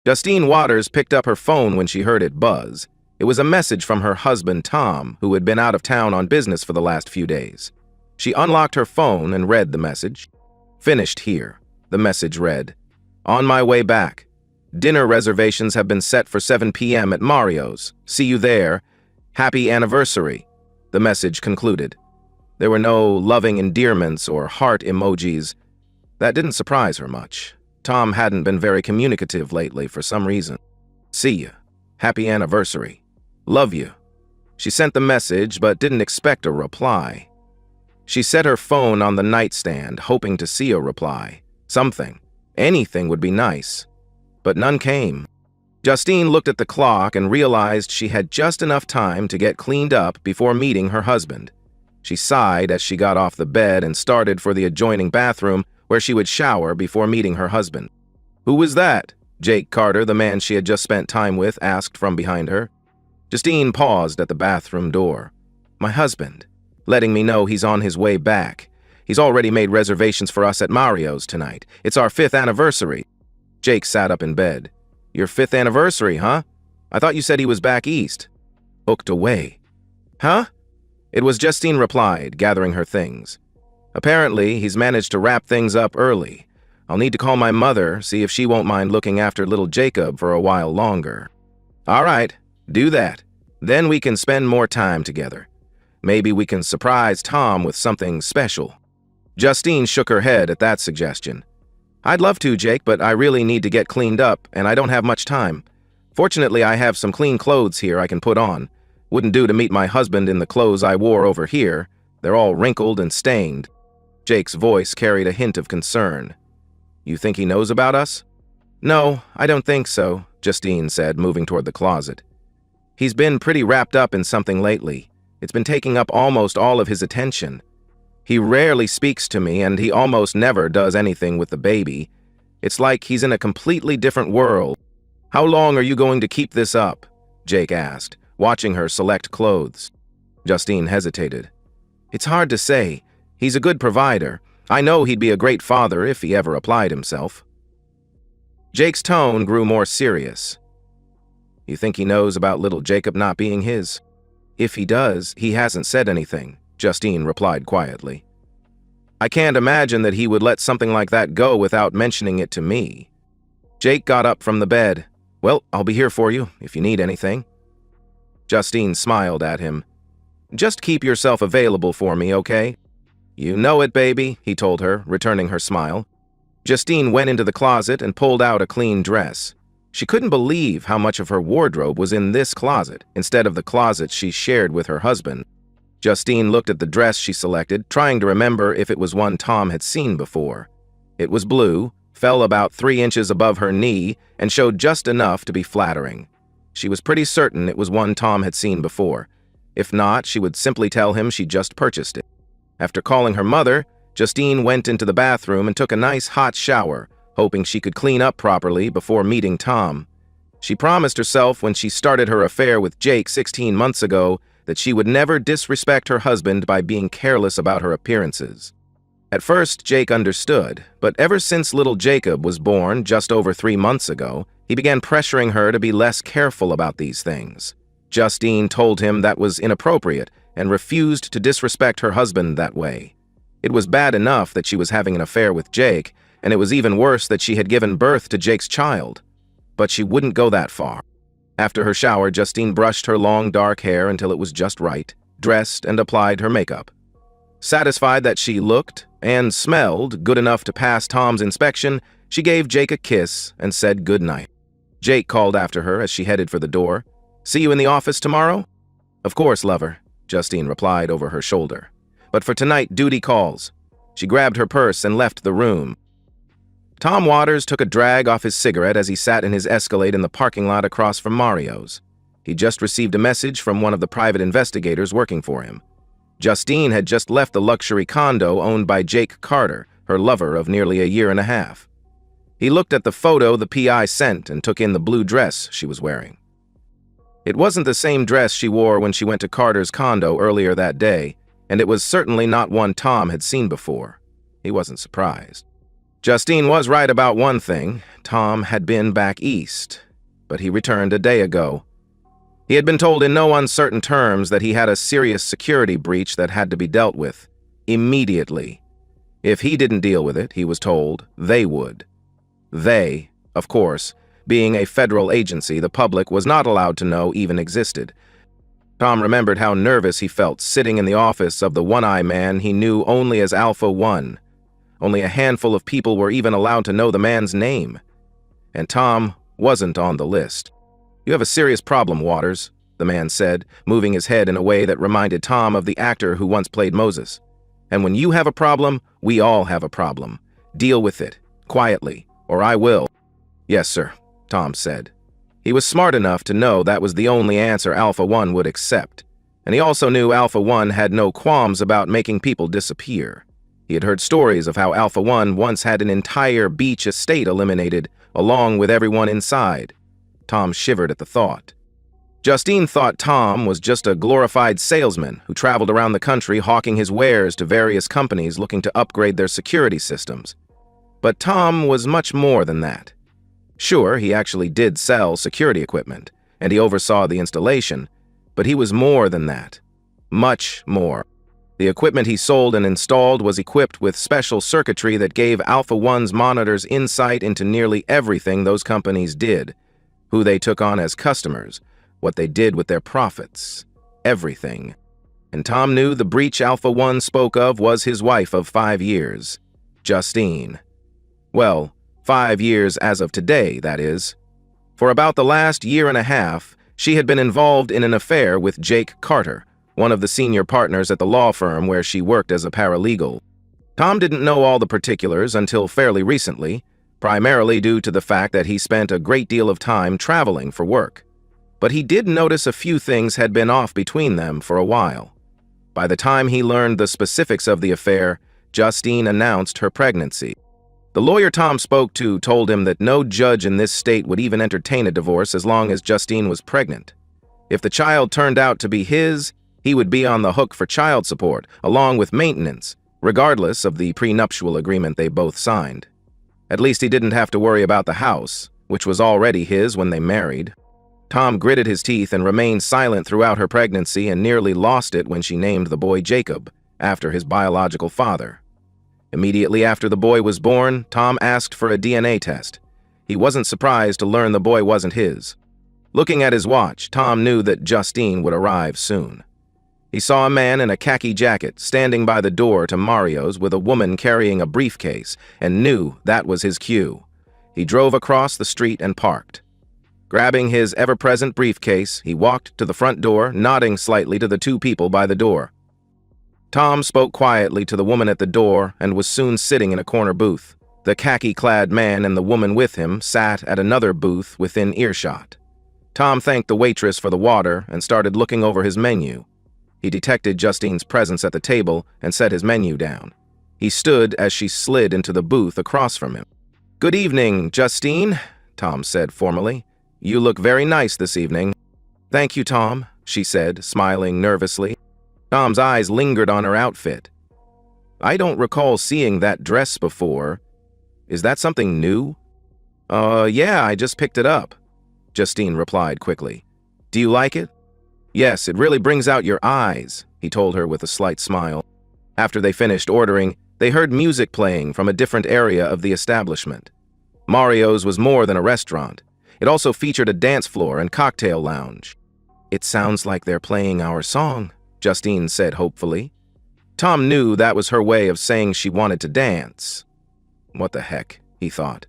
Justine Waters picked up her phone when she heard it buzz. It was a message from her husband, Tom, who had been out of town on business for the last few days. She unlocked her phone and read the message. "Finished here," the message read. "On my way back. Dinner reservations have been set for 7 p.m. at Mario's. See you there. Happy anniversary," the message concluded. There were no loving endearments or heart emojis. That didn't surprise her much. Tom hadn't been very communicative lately for some reason. "See you. Happy anniversary. Love you." She sent the message but didn't expect a reply. She set her phone on the nightstand, hoping to see a reply. Something. Anything would be nice. But none came. Justine looked at the clock and realized she had just enough time to get cleaned up before meeting her husband. She sighed as she got off the bed and started for the adjoining bathroom where she would shower before meeting her husband. "Who was that?" Jake Carter, the man she had just spent time with, asked from behind her. Justine paused at the bathroom door. "My husband, letting me know he's on his way back. He's already made reservations for us at Mario's tonight. It's our 5th anniversary." Jake sat up in bed. "Your 5th anniversary, huh? I thought you said he was back east." "Booked away." "Huh?" It was Justine replied, gathering her things. "Apparently, he's managed to wrap things up early. I'll need to call my mother, see if she won't mind looking after little Jacob for a while longer." "All right, do that. Then we can spend more time together. Maybe we can surprise Tom with something special." Justine shook her head at that suggestion. "I'd love to, Jake, but I really need to get cleaned up, and I don't have much time. Fortunately, I have some clean clothes here I can put on. Wouldn't do to meet my husband in the clothes I wore over here. They're all wrinkled and stained." Jake's voice carried a hint of concern. "You think he knows about us?" "No, I don't think so," Justine said, moving toward the closet. "He's been pretty wrapped up in something lately. It's been taking up almost all of his attention. He rarely speaks to me, and he almost never does anything with the baby. It's like he's in a completely different world." "How long are you going to keep this up?" Jake asked, watching her select clothes. Justine hesitated. "It's hard to say. He's a good provider. I know he'd be a great father if he ever applied himself." Jake's tone grew more serious. "You think he knows about little Jacob not being his?" "If he does, he hasn't said anything," Justine replied quietly. "I can't imagine that he would let something like that go without mentioning it to me." Jake got up from the bed. "Well, I'll be here for you if you need anything." Justine smiled at him. "Just keep yourself available for me, okay?" "You know it, baby," he told her, returning her smile. Justine went into the closet and pulled out a clean dress. She couldn't believe how much of her wardrobe was in this closet, instead of the closet she shared with her husband. Justine looked at the dress she selected, trying to remember if it was one Tom had seen before. It was blue, fell about 3 inches above her knee, and showed just enough to be flattering. She was pretty certain it was one Tom had seen before. If not, she would simply tell him she just purchased it. After calling her mother, Justine went into the bathroom and took a nice hot shower, hoping she could clean up properly before meeting Tom. She promised herself when she started her affair with Jake 16 months ago that she would never disrespect her husband by being careless about her appearances. At first, Jake understood, but ever since little Jacob was born just over 3 months ago, he began pressuring her to be less careful about these things. Justine told him that was inappropriate and refused to disrespect her husband that way. It was bad enough that she was having an affair with Jake, and it was even worse that she had given birth to Jake's child. But she wouldn't go that far. After her shower, Justine brushed her long dark hair until it was just right, dressed, and applied her makeup. Satisfied that she looked and smelled good enough to pass Tom's inspection, she gave Jake a kiss and said goodnight. Jake called after her as she headed for the door. "See you in the office tomorrow?" "Of course, lover," Justine replied over her shoulder. "But for tonight, duty calls." She grabbed her purse and left the room. Tom Waters took a drag off his cigarette as he sat in his Escalade in the parking lot across from Mario's. He just received a message from one of the private investigators working for him. Justine had just left the luxury condo owned by Jake Carter, her lover of nearly a year and a half. He looked at the photo the PI sent and took in the blue dress she was wearing. It wasn't the same dress she wore when she went to Carter's condo earlier that day, and it was certainly not one Tom had seen before. He wasn't surprised. Justine was right about one thing. Tom had been back east, but he returned a day ago. He had been told in no uncertain terms that he had a serious security breach that had to be dealt with, immediately. If he didn't deal with it, he was told, they would. They, of course, being a federal agency the public was not allowed to know even existed. Tom remembered how nervous he felt sitting in the office of the one-eye man he knew only as Alpha One. Only a handful of people were even allowed to know the man's name. And Tom wasn't on the list. "You have a serious problem, Waters," the man said, moving his head in a way that reminded Tom of the actor who once played Moses. "And when you have a problem, we all have a problem. Deal with it, quietly, or I will." "Yes, sir," Tom said. He was smart enough to know that was the only answer Alpha One would accept, and he also knew Alpha One had no qualms about making people disappear. He had heard stories of how Alpha One once had an entire beach estate eliminated, along with everyone inside. Tom shivered at the thought. Justine thought Tom was just a glorified salesman who traveled around the country hawking his wares to various companies looking to upgrade their security systems. But Tom was much more than that. Sure, he actually did sell security equipment, and he oversaw the installation, but he was more than that. Much more. The equipment he sold and installed was equipped with special circuitry that gave Alpha One's monitors insight into nearly everything those companies did, who they took on as customers, what they did with their profits, everything. And Tom knew the breach Alpha One spoke of was his wife of 5 years, Justine. Well, 5 years as of today, that is. For about the last year and a half, she had been involved in an affair with Jake Carter, one of the senior partners at the law firm where she worked as a paralegal. Tom didn't know all the particulars until fairly recently, primarily due to the fact that he spent a great deal of time traveling for work. But he did notice a few things had been off between them for a while. By the time he learned the specifics of the affair, Justine announced her pregnancy. The lawyer Tom spoke to told him that no judge in this state would even entertain a divorce as long as Justine was pregnant. If the child turned out to be his, he would be on the hook for child support, along with maintenance, regardless of the prenuptial agreement they both signed. At least he didn't have to worry about the house, which was already his when they married. Tom gritted his teeth and remained silent throughout her pregnancy and nearly lost it when she named the boy Jacob, after his biological father. Immediately after the boy was born, Tom asked for a DNA test. He wasn't surprised to learn the boy wasn't his. Looking at his watch, Tom knew that Justine would arrive soon. He saw a man in a khaki jacket standing by the door to Mario's with a woman carrying a briefcase and knew that was his cue. He drove across the street and parked. Grabbing his ever-present briefcase, he walked to the front door, nodding slightly to the two people by the door. Tom spoke quietly to the woman at the door and was soon sitting in a corner booth. The khaki-clad man and the woman with him sat at another booth within earshot. Tom thanked the waitress for the water and started looking over his menu. He detected Justine's presence at the table and set his menu down. He stood as she slid into the booth across from him. "Good evening, Justine," Tom said formally. "You look very nice this evening." "Thank you, Tom," she said, smiling nervously. Tom's eyes lingered on her outfit. "I don't recall seeing that dress before. Is that something new?" Yeah, I just picked it up," Justine replied quickly. "Do you like it?" "Yes, it really brings out your eyes," he told her with a slight smile. After they finished ordering, they heard music playing from a different area of the establishment. Mario's was more than a restaurant. It also featured a dance floor and cocktail lounge. "It sounds like they're playing our song," Justine said hopefully. Tom knew that was her way of saying she wanted to dance. What the heck, he thought.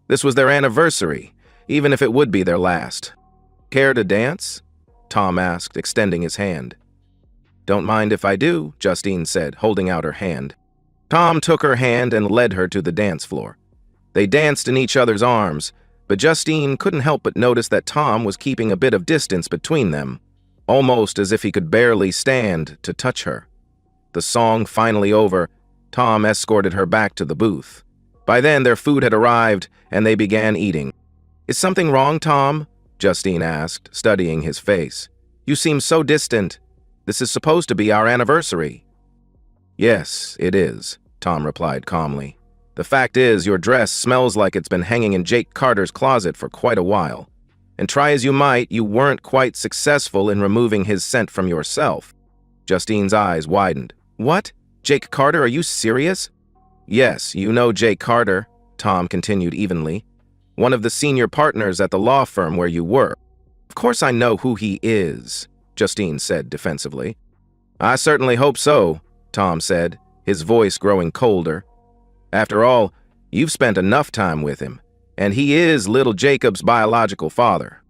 This was their anniversary, even if it would be their last. "Care to dance?" Tom asked, extending his hand. "Don't mind if I do," Justine said, holding out her hand. Tom took her hand and led her to the dance floor. They danced in each other's arms, but Justine couldn't help but notice that Tom was keeping a bit of distance between them, almost as if he could barely stand to touch her. The song finally over, Tom escorted her back to the booth. By then, their food had arrived, and they began eating. "Is something wrong, Tom?" Justine asked, studying his face. "You seem so distant. This is supposed to be our anniversary." "Yes, it is," Tom replied calmly. The fact is, your dress smells like it's been hanging in Jake Carter's closet for quite a while. And try as you might, you weren't quite successful in removing his scent from yourself." Justine's eyes widened. "What? Jake Carter, are you serious?" "Yes, you know Jake Carter," Tom continued evenly. "One of the senior partners at the law firm where you work." "Of course I know who he is," Justine said defensively. "I certainly hope so," Tom said, his voice growing colder. "After all, you've spent enough time with him, and he is little Jacob's biological father."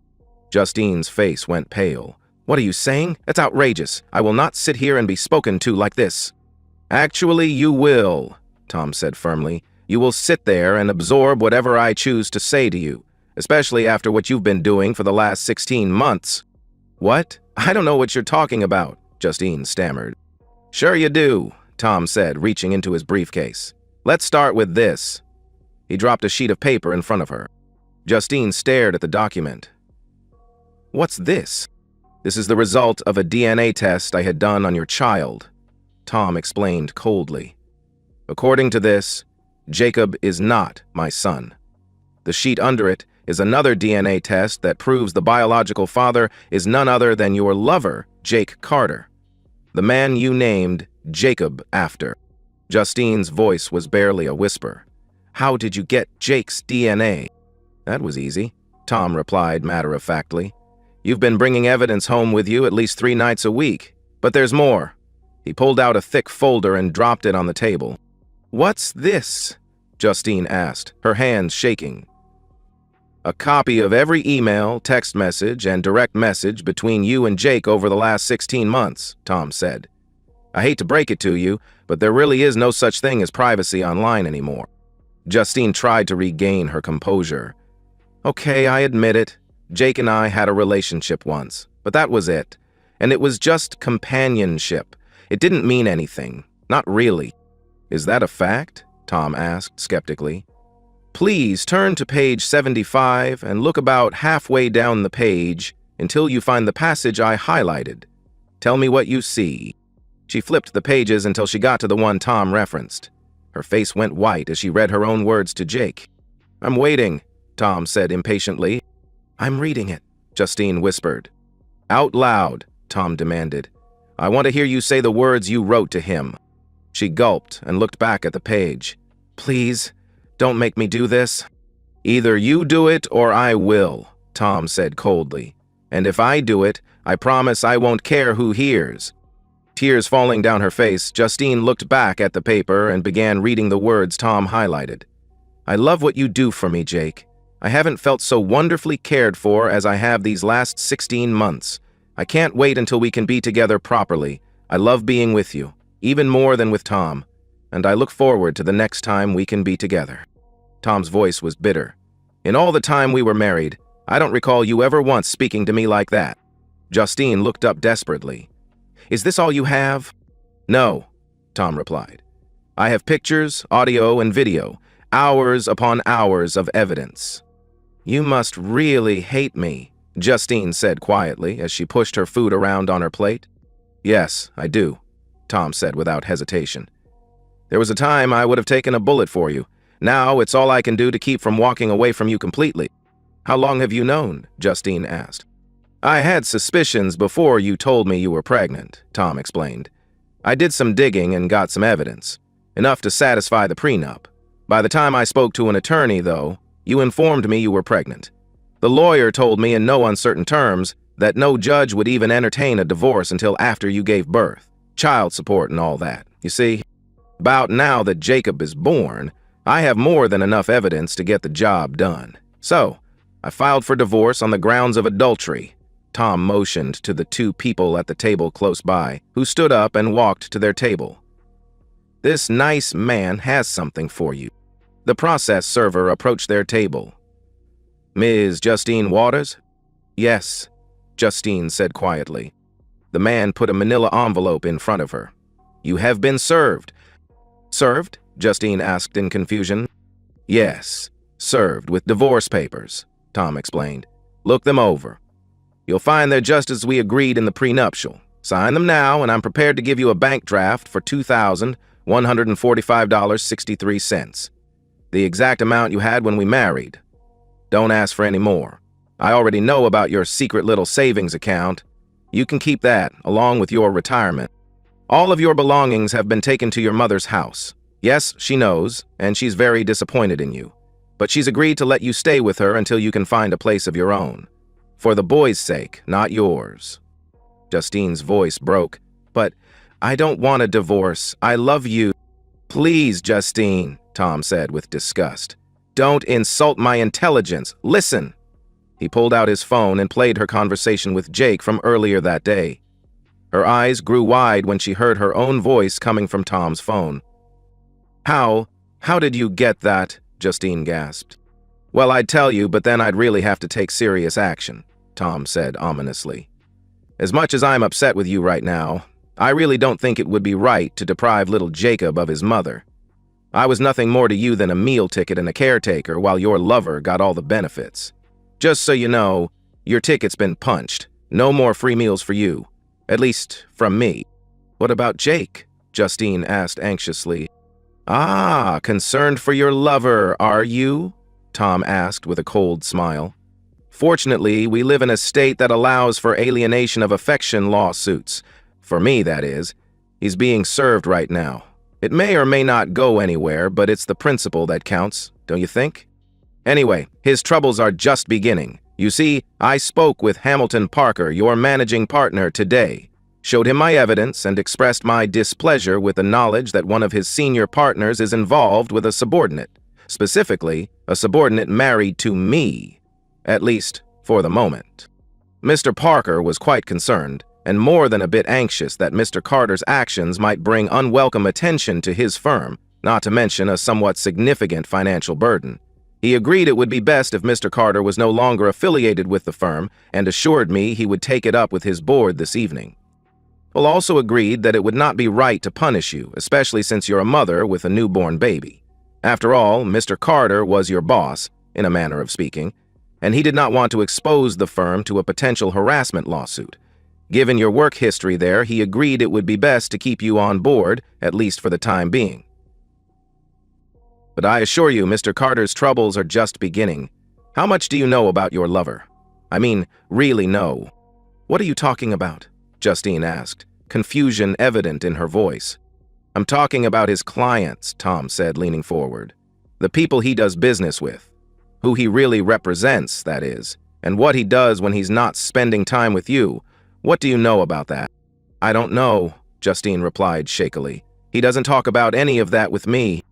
Justine's face went pale. "What are you saying? That's outrageous. I will not sit here and be spoken to like this." "Actually, you will," Tom said firmly. "You will sit there and absorb whatever I choose to say to you, especially after what you've been doing for the last 16 months. "What? I don't know what you're talking about," Justine stammered. "Sure you do," Tom said, reaching into his briefcase. "Let's start with this." He dropped a sheet of paper in front of her. Justine stared at the document. "What's this?" "This is the result of a DNA test I had done on your child," Tom explained coldly. "According to this, Jacob is not my son. The sheet under it is another DNA test that proves the biological father is none other than your lover, Jake Carter, the man you named Jacob after." Justine's voice was barely a whisper. "How did you get Jake's DNA?" "That was easy," Tom replied matter-of-factly. "You've been bringing evidence home with you at least 3 nights a week. But there's more." He pulled out a thick folder and dropped it on the table. "What's this?" Justine asked, her hands shaking. "A copy of every email, text message, and direct message between you and Jake over the last 16 months, Tom said. "I hate to break it to you, but there really is no such thing as privacy online anymore." Justine tried to regain her composure. "Okay, I admit it. Jake and I had a relationship once, but that was it. And it was just companionship. It didn't mean anything. Not really." "Is that a fact?" Tom asked skeptically. "Please turn to page 75 and look about halfway down the page until you find the passage I highlighted. Tell me what you see." She flipped the pages until she got to the one Tom referenced. Her face went white as she read her own words to Jake. "I'm waiting," Tom said impatiently. "I'm reading it," Justine whispered. "Out loud," Tom demanded. "I want to hear you say the words you wrote to him." She gulped and looked back at the page. "Please, don't make me do this." "Either you do it or I will," Tom said coldly. "And if I do it, I promise I won't care who hears." Tears falling down her face, Justine looked back at the paper and began reading the words Tom highlighted. "I love what you do for me, Jake. I haven't felt so wonderfully cared for as I have these last 16 months. I can't wait until we can be together properly. I love being with you, even more than with Tom, and I look forward to the next time we can be together." Tom's voice was bitter. "In all the time we were married, I don't recall you ever once speaking to me like that." Justine looked up desperately. "Is this all you have?" "No," Tom replied. "I have pictures, audio, and video, hours upon hours of evidence." "You must really hate me," Justine said quietly as she pushed her food around on her plate. "Yes, I do," Tom said without hesitation. "There was a time I would have taken a bullet for you. Now it's all I can do to keep from walking away from you completely." "How long have you known?" Justine asked. "I had suspicions before you told me you were pregnant," Tom explained. "I did some digging and got some evidence, enough to satisfy the prenup. By the time I spoke to an attorney, though, you informed me you were pregnant. The lawyer told me in no uncertain terms that no judge would even entertain a divorce until after you gave birth, child support and all that. You see, about now that Jacob is born, I have more than enough evidence to get the job done. So, I filed for divorce on the grounds of adultery." Tom motioned to the 2 people at the table close by, who stood up and walked to their table. "This nice man has something for you." The process server approached their table. "Ms. Justine Waters?" "Yes," Justine said quietly. The man put a manila envelope in front of her. "You have been served." "Served?" Justine asked in confusion. "Yes, served with divorce papers," Tom explained. "Look them over. You'll find they're just as we agreed in the prenuptial. Sign them now, and I'm prepared to give you a bank draft for $2,145.63. The exact amount you had when we married. Don't ask for any more. I already know about your secret little savings account. You can keep that, along with your retirement. All of your belongings have been taken to your mother's house. Yes, she knows, and she's very disappointed in you. But she's agreed to let you stay with her until you can find a place of your own. For the boy's sake, not yours. Justine's voice broke. But I don't want a divorce. I love you. Please, Justine, Tom said with disgust. Don't insult my intelligence. Listen. He pulled out his phone and played her conversation with Jake from earlier that day. Her eyes grew wide when she heard her own voice coming from Tom's phone. How did you get that? Justine gasped. Well, I'd tell you, but then I'd really have to take serious action, Tom said ominously. As much as I'm upset with you right now, I really don't think it would be right to deprive little Jacob of his mother. I was nothing more to you than a meal ticket and a caretaker while your lover got all the benefits. Just so you know, your ticket's been punched. No more free meals for you. At least, from me. What about Jake? Justine asked anxiously. Ah, concerned for your lover, are you? Tom asked with a cold smile. Fortunately, we live in a state that allows for alienation of affection lawsuits. For me, that is. He's being served right now. It may or may not go anywhere, but it's the principle that counts, don't you think? Anyway, his troubles are just beginning. You see, I spoke with Hamilton Parker, your managing partner, today. Showed him my evidence and expressed my displeasure with the knowledge that one of his senior partners is involved with a subordinate. Specifically, a subordinate married to me. At least, for the moment. Mr. Parker was quite concerned, and more than a bit anxious that Mr. Carter's actions might bring unwelcome attention to his firm, not to mention a somewhat significant financial burden. He agreed it would be best if Mr. Carter was no longer affiliated with the firm and assured me he would take it up with his board this evening. Well, also agreed that it would not be right to punish you, especially since you're a mother with a newborn baby. After all, Mr. Carter was your boss, in a manner of speaking, and he did not want to expose the firm to a potential harassment lawsuit. Given your work history there, he agreed it would be best to keep you on board, at least for the time being. But I assure you, Mr. Carter's troubles are just beginning. How much do you know about your lover? I mean, really know. What are you talking about? Justine asked, confusion evident in her voice. I'm talking about his clients, Tom said, leaning forward. The people he does business with. Who he really represents, that is. And what he does when he's not spending time with you. What do you know about that? I don't know, Justine replied shakily. He doesn't talk about any of that with me.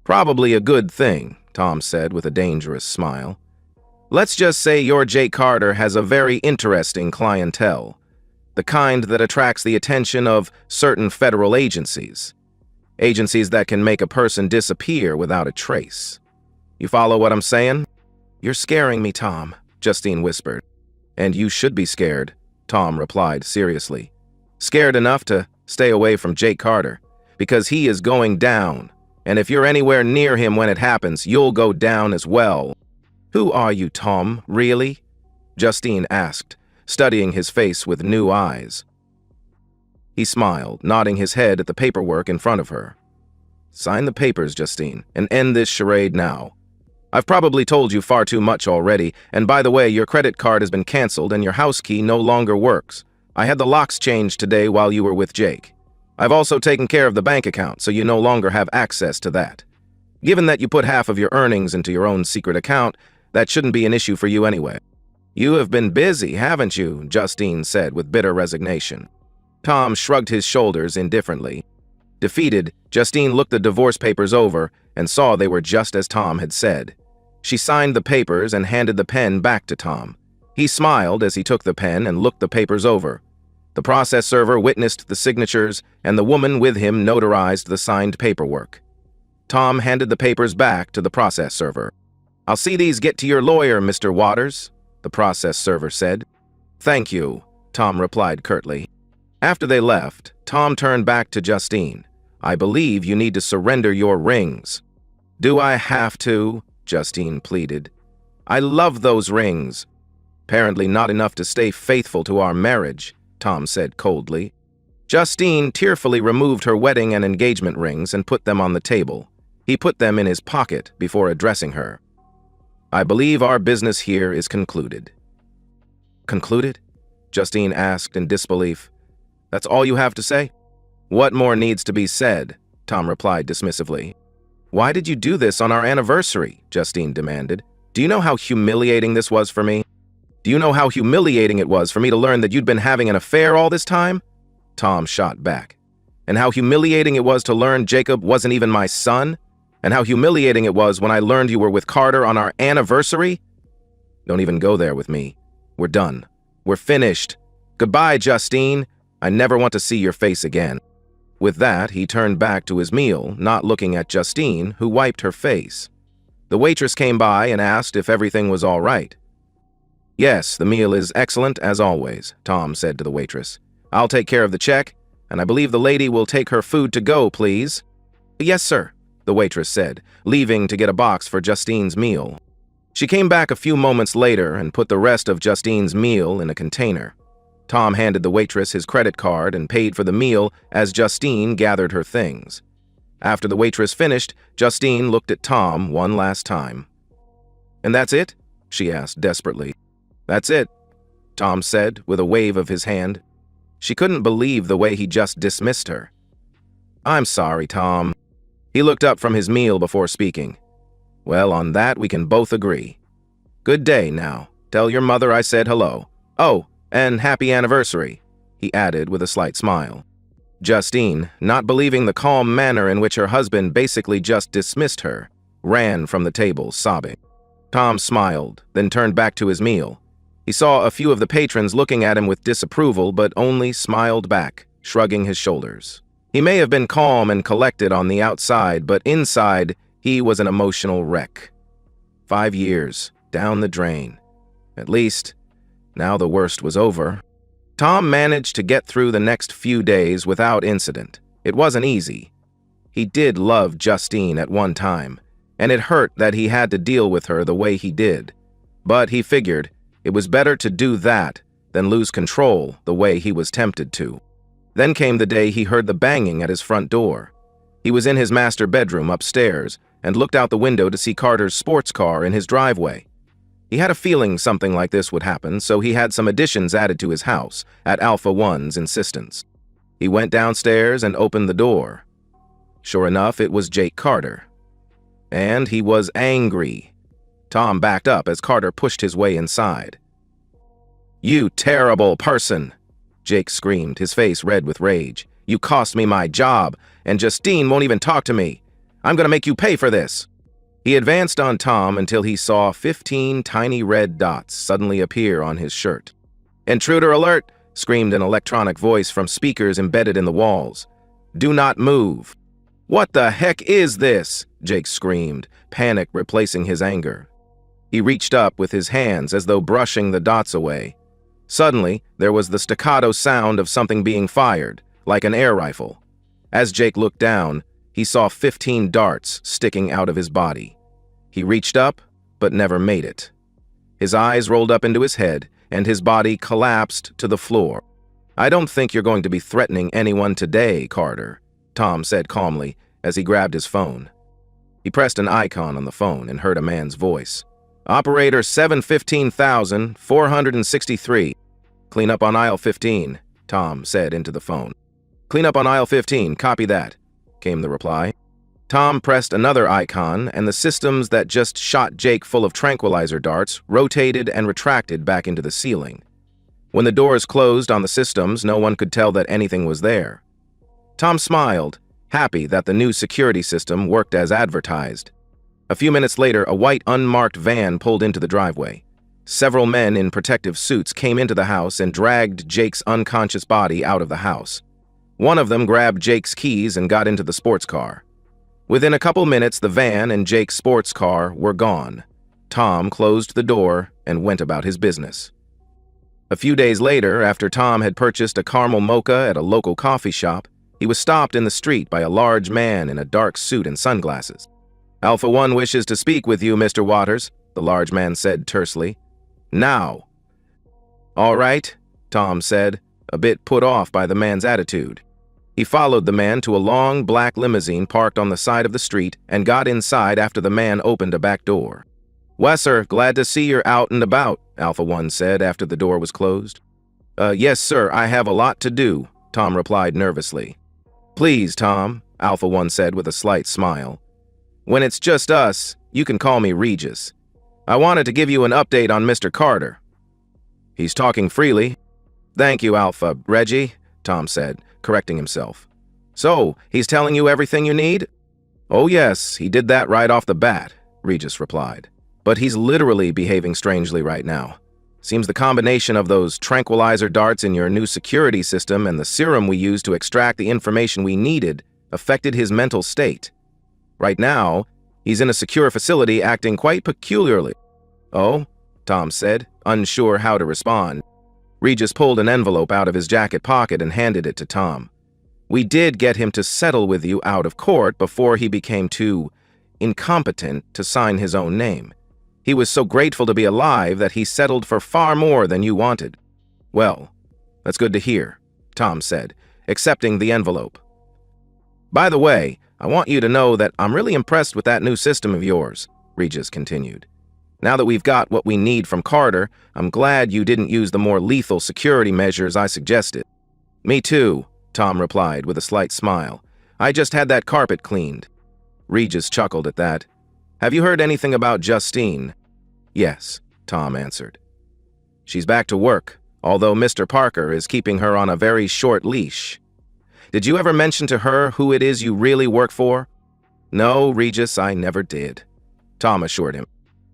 Probably a good thing, Tom said with a dangerous smile. Let's just say your Jake Carter has a very interesting clientele. The kind that attracts the attention of certain federal agencies. Agencies that can make a person disappear without a trace. You follow what I'm saying? You're scaring me, Tom, Justine whispered. And you should be scared, Tom replied seriously. Scared enough to stay away from Jake Carter, because he is going down, and if you're anywhere near him when it happens, you'll go down as well. Who are you, Tom, really? Justine asked, studying his face with new eyes. He smiled, nodding his head at the paperwork in front of her. Sign the papers, Justine, and end this charade now. I've probably told you far too much already, and by the way, your credit card has been canceled and your house key no longer works. I had the locks changed today while you were with Jake. I've also taken care of the bank account, so you no longer have access to that. Given that you put half of your earnings into your own secret account, that shouldn't be an issue for you anyway. You have been busy, haven't you? Justine said with bitter resignation. Tom shrugged his shoulders indifferently. Defeated, Justine looked the divorce papers over and saw they were just as Tom had said. She signed the papers and handed the pen back to Tom. He smiled as he took the pen and looked the papers over. The process server witnessed the signatures, and the woman with him notarized the signed paperwork. Tom handed the papers back to the process server. I'll see these get to your lawyer, Mr. Waters, the process server said. Thank you, Tom replied curtly. After they left, Tom turned back to Justine. I believe you need to surrender your rings. Do I have to? Justine pleaded. I love those rings. Apparently not enough to stay faithful to our marriage, Tom said coldly. Justine tearfully removed her wedding and engagement rings and put them on the table. He put them in his pocket before addressing her. "I believe our business here is concluded." "Concluded?" Justine asked in disbelief. "That's all you have to say?" "What more needs to be said?" Tom replied dismissively. "Why did you do this on our anniversary?" Justine demanded. "Do you know how humiliating this was for me? Do you know how humiliating it was for me to learn that you'd been having an affair all this time?" Tom shot back. "And how humiliating it was to learn Jacob wasn't even my son? And how humiliating it was when I learned you were with Carter on our anniversary? Don't even go there with me. We're done. We're finished. Goodbye, Justine. I never want to see your face again." With that, he turned back to his meal, not looking at Justine, who wiped her face. The waitress came by and asked if everything was all right. "Yes, the meal is excellent as always," Tom said to the waitress. "I'll take care of the check, and I believe the lady will take her food to go, please." "Yes, sir," the waitress said, leaving to get a box for Justine's meal. She came back a few moments later and put the rest of Justine's meal in a container. Tom handed the waitress his credit card and paid for the meal as Justine gathered her things. After the waitress finished, Justine looked at Tom one last time. "And that's it?" she asked desperately. "That's it," Tom said with a wave of his hand. She couldn't believe the way he just dismissed her. "I'm sorry, Tom." He looked up from his meal before speaking. "Well, on that we can both agree. Good day now. Tell your mother I said hello. Oh, and happy anniversary," he added with a slight smile. Justine, not believing the calm manner in which her husband basically just dismissed her, ran from the table sobbing. Tom smiled, then turned back to his meal. He saw a few of the patrons looking at him with disapproval, but only smiled back, shrugging his shoulders. He may have been calm and collected on the outside, but inside, he was an emotional wreck. 5 years, down the drain. At least, now the worst was over. Tom managed to get through the next few days without incident. It wasn't easy. He did love Justine at one time, and it hurt that he had to deal with her the way he did. But he figured it was better to do that than lose control the way he was tempted to. Then came the day he heard the banging at his front door. He was in his master bedroom upstairs and looked out the window to see Carter's sports car in his driveway. He had a feeling something like this would happen, so he had some additions added to his house at Alpha One's insistence. He went downstairs and opened the door. Sure enough, it was Jake Carter. And he was angry. Tom backed up as Carter pushed his way inside. "You terrible person!" Jake screamed, his face red with rage. "You cost me my job, and Justine won't even talk to me. I'm gonna make you pay for this." He advanced on Tom until he saw 15 tiny red dots suddenly appear on his shirt. "Intruder alert!" screamed an electronic voice from speakers embedded in the walls. "Do not move." "What the heck is this?" Jake screamed, panic replacing his anger. He reached up with his hands as though brushing the dots away. Suddenly, there was the staccato sound of something being fired, like an air rifle. As Jake looked down, he saw 15 darts sticking out of his body. He reached up, but never made it. His eyes rolled up into his head, and his body collapsed to the floor. "I don't think you're going to be threatening anyone today, Carter," Tom said calmly as he grabbed his phone. He pressed an icon on the phone and heard a man's voice. "Operator 715,463. Clean up on aisle 15, Tom said into the phone. "Clean up on aisle 15, copy that," came the reply. Tom pressed another icon, and the systems that just shot Jake full of tranquilizer darts rotated and retracted back into the ceiling. When the doors closed on the systems, no one could tell that anything was there. Tom smiled, happy that the new security system worked as advertised. A few minutes later, a white unmarked van pulled into the driveway. Several men in protective suits came into the house and dragged Jake's unconscious body out of the house. One of them grabbed Jake's keys and got into the sports car. Within a couple minutes, the van and Jake's sports car were gone. Tom closed the door and went about his business. A few days later, after Tom had purchased a caramel mocha at a local coffee shop, he was stopped in the street by a large man in a dark suit and sunglasses. "Alpha One wishes to speak with you, Mr. Waters," the large man said tersely. "Now." "All right," Tom said, a bit put off by the man's attitude. He followed the man to a long black limousine parked on the side of the street and got inside after the man opened a back door. "Wesser, glad to see you're out and about," Alpha One said after the door was closed. Yes, sir, I have a lot to do," Tom replied nervously. "Please, Tom," Alpha One said with a slight smile. "When it's just us, you can call me Regis. I wanted to give you an update on Mr. Carter." "He's talking freely." "Thank you, Alpha. Reggie," Tom said, correcting himself. "So, he's telling you everything you need?" "Oh yes, he did that right off the bat," Regis replied. "But he's literally behaving strangely right now. Seems the combination of those tranquilizer darts in your new security system and the serum we used to extract the information we needed affected his mental state. Right now, he's in a secure facility acting quite peculiarly." "Oh?" Tom said, unsure how to respond. Regis pulled an envelope out of his jacket pocket and handed it to Tom. "We did get him to settle with you out of court before he became too incompetent to sign his own name. He was so grateful to be alive that he settled for far more than you wanted." "Well, that's good to hear," Tom said, accepting the envelope. "By the way, I want you to know that I'm really impressed with that new system of yours," Regis continued. "Now that we've got what we need from Carter, I'm glad you didn't use the more lethal security measures I suggested." "Me too," Tom replied with a slight smile. "I just had that carpet cleaned." Regis chuckled at that. "Have you heard anything about Justine?" "Yes," Tom answered. "She's back to work, although Mr. Parker is keeping her on a very short leash. Did you ever mention to her who it is you really work for?" "No, Regis, I never did," Tom assured him.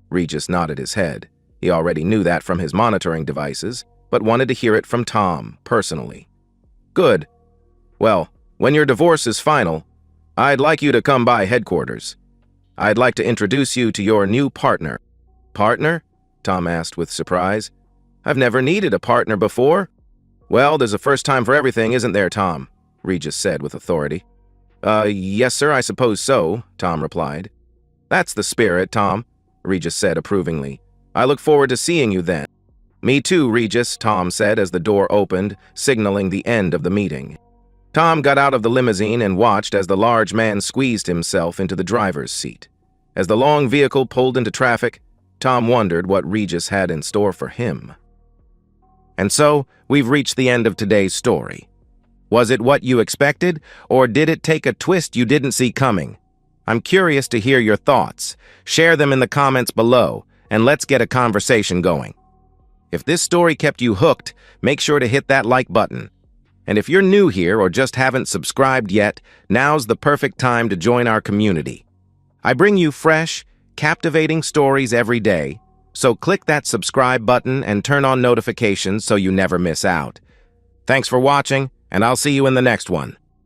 Regis nodded his head. He already knew that from his monitoring devices, but wanted to hear it from Tom, personally. "Good. Well, when your divorce is final, I'd like you to come by headquarters. I'd like to introduce you to your new partner." "Partner?" Tom asked with surprise. "I've never needed a partner before." "Well, there's a first time for everything, isn't there, Tom?" Regis said with authority. Yes, sir, I suppose so," Tom replied. "That's the spirit, Tom," Regis said approvingly. "I look forward to seeing you then." "Me too, Regis," Tom said as the door opened, signaling the end of the meeting. Tom got out of the limousine and watched as the large man squeezed himself into the driver's seat. As the long vehicle pulled into traffic, Tom wondered what Regis had in store for him. And so, we've reached the end of today's story. Was it what you expected, or did it take a twist you didn't see coming? I'm curious to hear your thoughts. Share them in the comments below, and let's get a conversation going. If this story kept you hooked, make sure to hit that like button. And if you're new here or just haven't subscribed yet, now's the perfect time to join our community. I bring you fresh, captivating stories every day, so click that subscribe button and turn on notifications so you never miss out. Thanks for watching, and I'll see you in the next one.